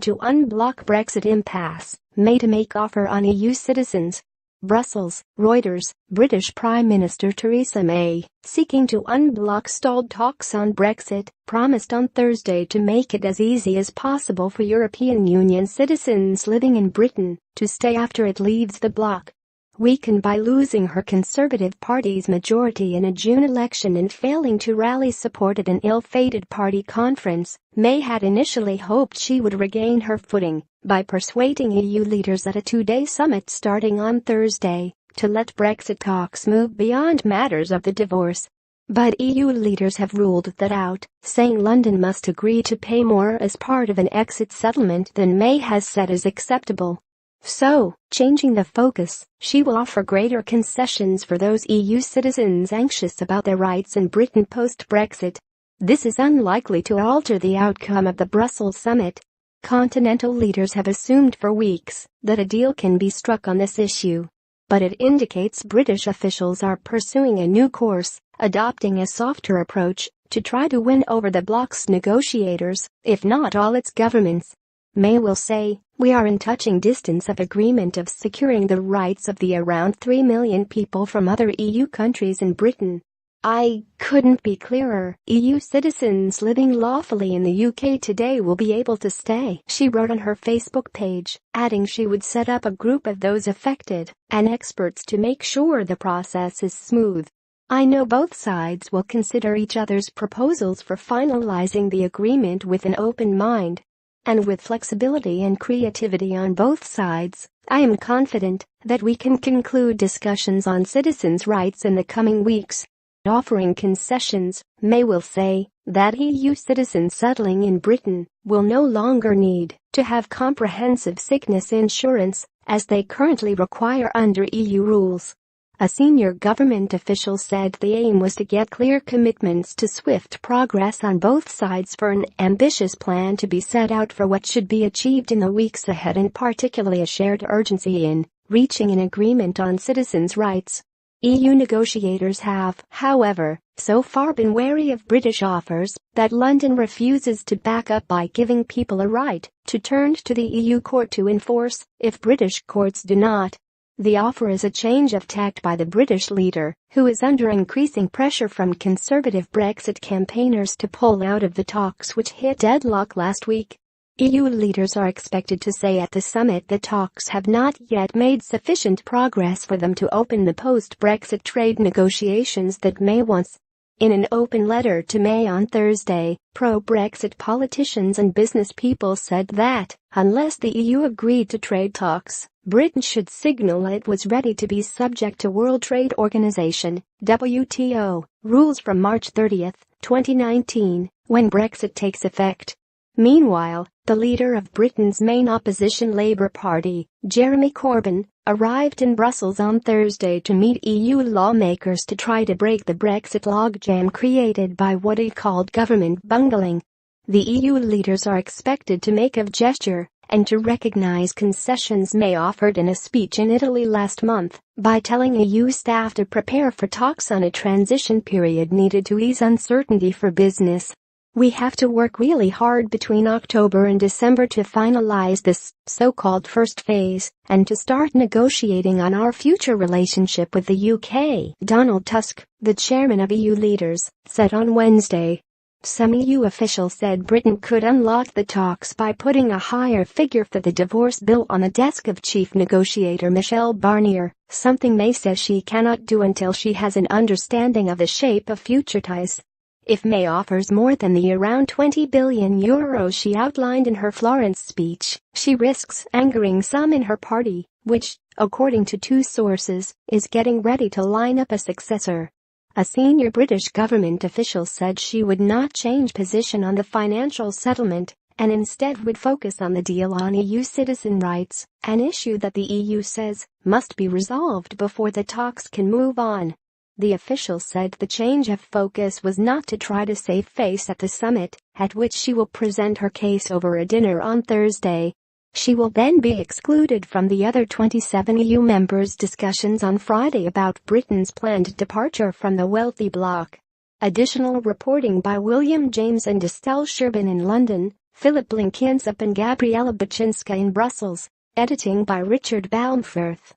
To unblock Brexit impasse, May to make offer on EU citizens. Brussels, Reuters, British Prime Minister Theresa May, seeking to unblock stalled talks on Brexit, promised on Thursday to make it as easy as possible for European Union citizens living in Britain to stay after it leaves the bloc. Weakened by losing her Conservative Party's majority in a June election and failing to rally support at an ill-fated party conference, May had initially hoped she would regain her footing by persuading EU leaders at a two-day summit starting on Thursday to let Brexit talks move beyond matters of the divorce. But EU leaders have ruled that out, saying London must agree to pay more as part of an exit settlement than May has said is acceptable. So, changing the focus, she will offer greater concessions for those EU citizens anxious about their rights in Britain post-Brexit. This is unlikely to alter the outcome of the Brussels summit. Continental leaders have assumed for weeks that a deal can be struck on this issue. But it indicates British officials are pursuing a new course, adopting a softer approach to try to win over the bloc's negotiators, if not all its governments. May will say, "We are in touching distance of agreement of securing the rights of the around 3 million people from other EU countries in Britain. I couldn't be clearer. EU citizens living lawfully in the UK today will be able to stay," she wrote on her Facebook page, adding she would set up a group of those affected and experts to make sure the process is smooth. "I know both sides will consider each other's proposals for finalizing the agreement with an open mind. And with flexibility and creativity on both sides, I am confident that we can conclude discussions on citizens' rights in the coming weeks." Offering concessions, May will say that EU citizens settling in Britain will no longer need to have comprehensive sickness insurance, as they currently require under EU rules. A senior government official said the aim was to get clear commitments to swift progress on both sides for an ambitious plan to be set out for what should be achieved in the weeks ahead, and particularly a shared urgency in reaching an agreement on citizens' rights. EU negotiators have, however, so far been wary of British offers that London refuses to back up by giving people a right to turn to the EU court to enforce if British courts do not. The offer is a change of tact by the British leader, who is under increasing pressure from Conservative Brexit campaigners to pull out of the talks which hit deadlock last week. EU leaders are expected to say at the summit that talks have not yet made sufficient progress for them to open the post-Brexit trade negotiations that May wants. In an open letter to May on Thursday, pro-Brexit politicians and business people said that, unless the EU agreed to trade talks, Britain should signal it was ready to be subject to World Trade Organization (WTO) rules from March 30, 2019, when Brexit takes effect. Meanwhile, the leader of Britain's main opposition Labour Party, Jeremy Corbyn, arrived in Brussels on Thursday to meet EU lawmakers to try to break the Brexit logjam created by what he called government bungling. The EU leaders are expected to make a gesture and to recognize concessions May offered in a speech in Italy last month by telling EU staff to prepare for talks on a transition period needed to ease uncertainty for business. "We have to work really hard between October and December to finalize this so-called first phase and to start negotiating on our future relationship with the UK," Donald Tusk, the chairman of EU leaders, said on Wednesday. Some EU officials said Britain could unlock the talks by putting a higher figure for the divorce bill on the desk of chief negotiator Michel Barnier, something May says she cannot do until she has an understanding of the shape of future ties. If May offers more than the around €20 billion she outlined in her Florence speech, she risks angering some in her party, which, according to two sources, is getting ready to line up a successor. A senior British government official said she would not change position on the financial settlement and instead would focus on the deal on EU citizen rights, an issue that the EU says must be resolved before the talks can move on. The official said the change of focus was not to try to save face at the summit, at which she will present her case over a dinner on Thursday. She will then be excluded from the other 27 EU members' discussions on Friday about Britain's planned departure from the wealthy bloc. Additional reporting by William James and Estelle Sherbin in London. Philip Blinkensup and Gabriela Bachinska in Brussels. Editing by Richard Baumfirth.